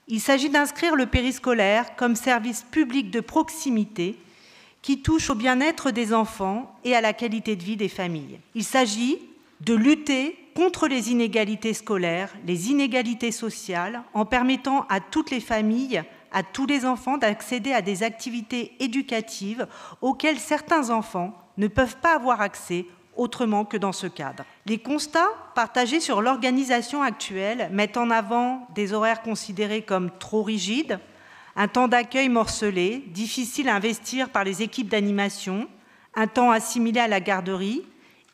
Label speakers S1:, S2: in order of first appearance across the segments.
S1: Il s'agit d'inscrire le périscolaire comme service public de proximité qui touche au bien-être des enfants et à la qualité de vie des familles. Il s'agit de lutter contre les inégalités scolaires, les inégalités sociales, en permettant à toutes les familles, à tous les enfants d'accéder à des activités éducatives auxquelles certains enfants ne peuvent pas avoir accès autrement que dans ce cadre. Les constats partagés sur l'organisation actuelle mettent en avant des horaires considérés comme trop rigides, un temps d'accueil morcelé, difficile à investir par les équipes d'animation, un temps assimilé à la garderie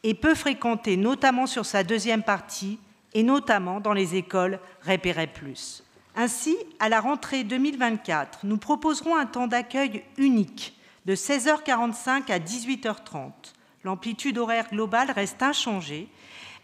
S1: et peu fréquenté, notamment sur sa deuxième partie et notamment dans les écoles REP et REP+. Ainsi, à la rentrée 2024, nous proposerons un temps d'accueil unique de 16h45 à 18h30. L'amplitude horaire globale reste inchangée,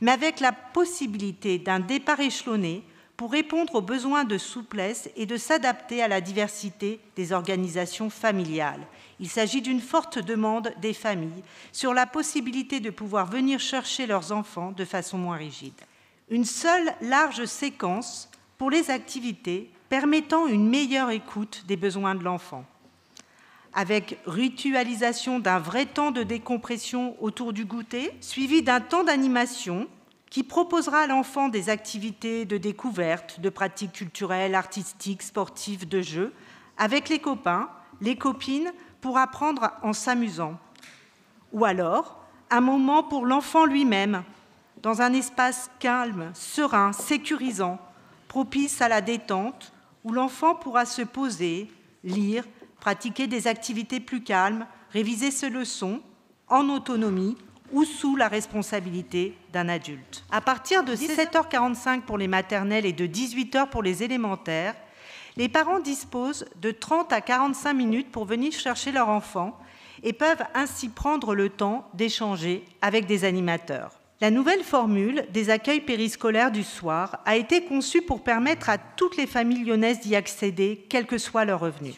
S1: mais avec la possibilité d'un départ échelonné pour répondre aux besoins de souplesse et de s'adapter à la diversité des organisations familiales. Il s'agit d'une forte demande des familles sur la possibilité de pouvoir venir chercher leurs enfants de façon moins rigide. Une seule large séquence pour les activités permettant une meilleure écoute des besoins de l'enfant, avec ritualisation d'un vrai temps de décompression autour du goûter, suivi d'un temps d'animation qui proposera à l'enfant des activités de découverte, de pratiques culturelles, artistiques, sportives, de jeux, avec les copains, les copines, pour apprendre en s'amusant. Ou alors, un moment pour l'enfant lui-même, dans un espace calme, serein, sécurisant, propice à la détente, où l'enfant pourra se poser, lire, pratiquer des activités plus calmes, réviser ses leçons, en autonomie, ou sous la responsabilité d'un adulte. À partir de 17h45 pour les maternelles et de 18h pour les élémentaires, les parents disposent de 30 à 45 minutes pour venir chercher leur enfant et peuvent ainsi prendre le temps d'échanger avec des animateurs. La nouvelle formule des accueils périscolaires du soir a été conçue pour permettre à toutes les familles lyonnaises d'y accéder, quel que soit leur revenu.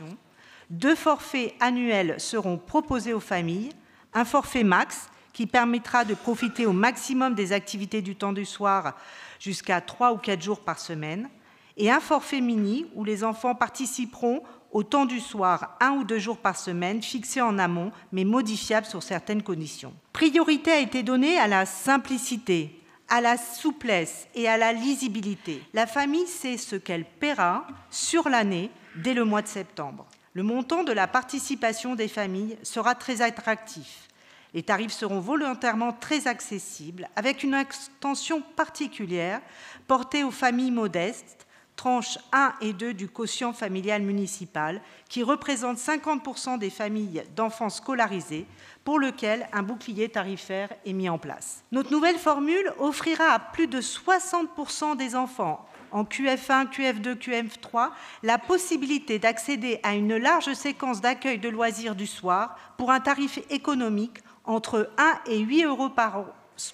S1: 2 forfaits annuels seront proposés aux familles, un forfait max qui permettra de profiter au maximum des activités du temps du soir jusqu'à 3 ou 4 jours par semaine, et un forfait mini où les enfants participeront au temps du soir 1 ou 2 jours par semaine, fixé en amont, mais modifiable sur certaines conditions. Priorité a été donnée à la simplicité, à la souplesse et à la lisibilité. La famille sait ce qu'elle paiera sur l'année dès le mois de septembre. Le montant de la participation des familles sera très attractif. Les tarifs seront volontairement très accessibles, avec une attention particulière portée aux familles modestes, tranches 1 et 2 du quotient familial municipal, qui représente 50% des familles d'enfants scolarisés, pour lequel un bouclier tarifaire est mis en place. Notre nouvelle formule offrira à plus de 60% des enfants en QF1, QF2, QF3, la possibilité d'accéder à une large séquence d'accueil de loisirs du soir pour un tarif économique entre 1 et 8 € par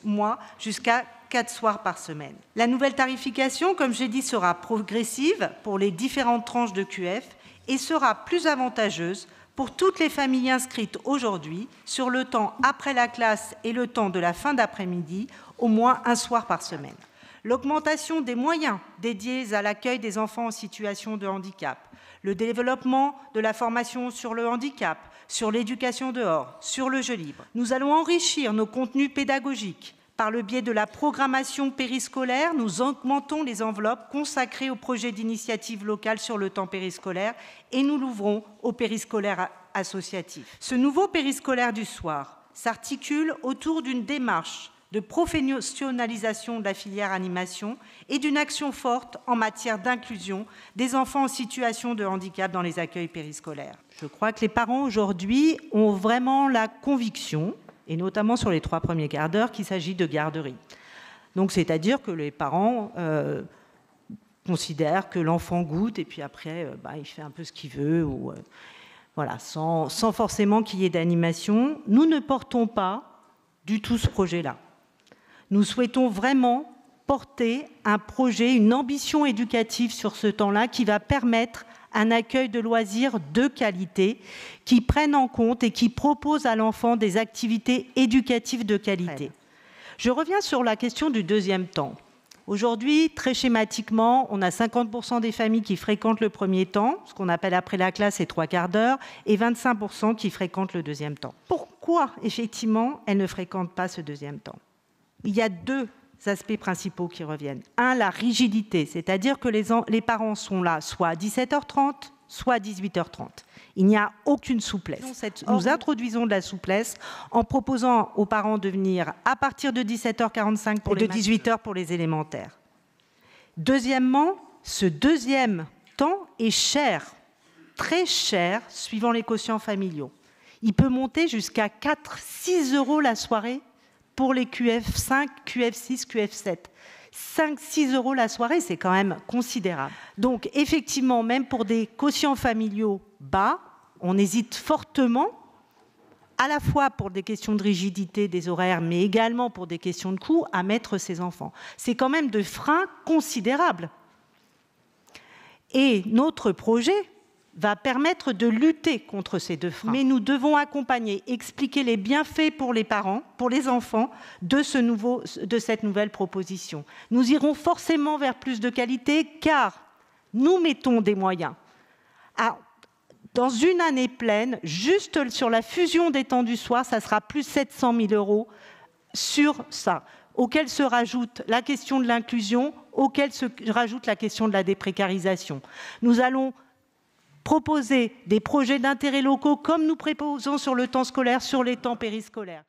S1: mois jusqu'à 4 soirs par semaine. La nouvelle tarification, comme j'ai dit, sera progressive pour les différentes tranches de QF et sera plus avantageuse pour toutes les familles inscrites aujourd'hui sur le temps après la classe et le temps de la fin d'après-midi, au moins 1 soir par semaine. L'augmentation des moyens dédiés à l'accueil des enfants en situation de handicap, le développement de la formation sur le handicap, sur l'éducation dehors, sur le jeu libre. Nous allons enrichir nos contenus pédagogiques. Par le biais de la programmation périscolaire, nous augmentons les enveloppes consacrées aux projets d'initiative locale sur le temps périscolaire et nous l'ouvrons au périscolaire associatif. Ce nouveau périscolaire du soir s'articule autour d'une démarche de professionnalisation de la filière animation et d'une action forte en matière d'inclusion des enfants en situation de handicap dans les accueils périscolaires. Je crois que les parents aujourd'hui ont vraiment la conviction, et notamment sur les 3 premiers quarts d'heure, qu'il s'agit de garderie. Donc c'est-à-dire que les parents considèrent que l'enfant goûte et puis après il fait un peu ce qu'il veut, ou, voilà, sans forcément qu'il y ait d'animation. Nous ne portons pas du tout ce projet-là. Nous souhaitons vraiment porter un projet, une ambition éducative sur ce temps-là qui va permettre un accueil de loisirs de qualité, qui prennent en compte et qui proposent à l'enfant des activités éducatives de qualité. Je reviens sur la question du deuxième temps. Aujourd'hui, très schématiquement, on a 50% des familles qui fréquentent le premier temps, ce qu'on appelle après la classe, c'est 3/4 d'heure, et 25% qui fréquentent le deuxième temps. Pourquoi, effectivement, elles ne fréquentent pas ce deuxième temps? Il y a deux aspects principaux qui reviennent. Un, la rigidité, c'est-à-dire que les parents sont là soit à 17h30, soit à 18h30. Il n'y a aucune souplesse. Nous introduisons de la souplesse en proposant aux parents de venir à partir de 17h45 et de 18h pour les élémentaires. Deuxièmement, ce deuxième temps est cher, très cher, suivant les quotients familiaux. Il peut monter jusqu'à 4-6 € la soirée pour les QF5, QF6, QF7. 5-6 € la soirée, c'est quand même considérable. Donc, effectivement, même pour des quotients familiaux bas, on hésite fortement, à la fois pour des questions de rigidité des horaires, mais également pour des questions de coût, à mettre ces enfants. C'est quand même de freins considérables. Et notre projet va permettre de lutter contre ces deux freins. Mais nous devons accompagner, expliquer les bienfaits pour les parents, pour les enfants, de cette nouvelle proposition. Nous irons forcément vers plus de qualité, car nous mettons des moyens. Dans une année pleine, juste sur la fusion des temps du soir, ça sera plus 700 000 € sur ça, auquel se rajoute la question de l'inclusion, auquel se rajoute la question de la déprécarisation. Nous allons proposer des projets d'intérêt locaux comme nous proposons sur le temps scolaire, sur les temps périscolaires.